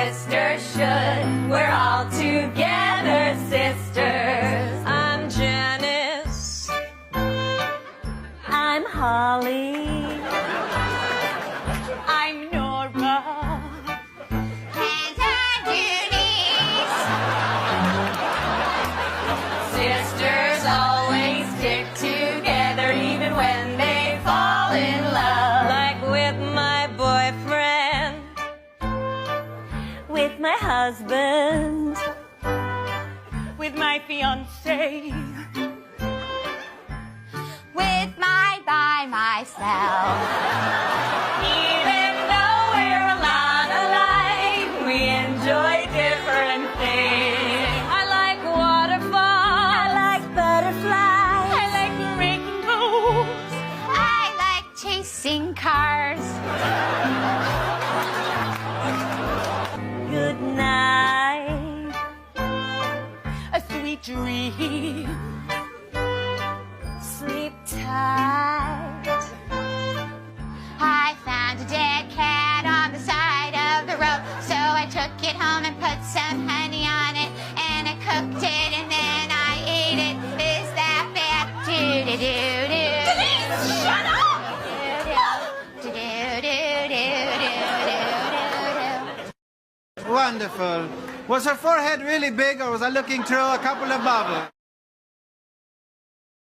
sisters should. We're all together sisters. I'm Janice. I'm Holly. I'm Nora. And I'm Eunice. Sisters always stick together even when they fall in love. Like with my boyfriend. With my husband. With my fiance. With my by myself. Even though we're a lot alike, we enjoy different things. I like waterfalls. I like butterflies. I like rainbows. I like chasing cars. Good night. A sweet dream. Sleep tight. I found a dead cat on the side of the road, so I took it home and put some honey on it, and I cooked it, and then I ate it. Is that bad? Do-do-do-do-do. Shut up! Do-do-do-do-do-do-do-do. Wonderful. Was her forehead really big, or was I looking through a couple of bubbles?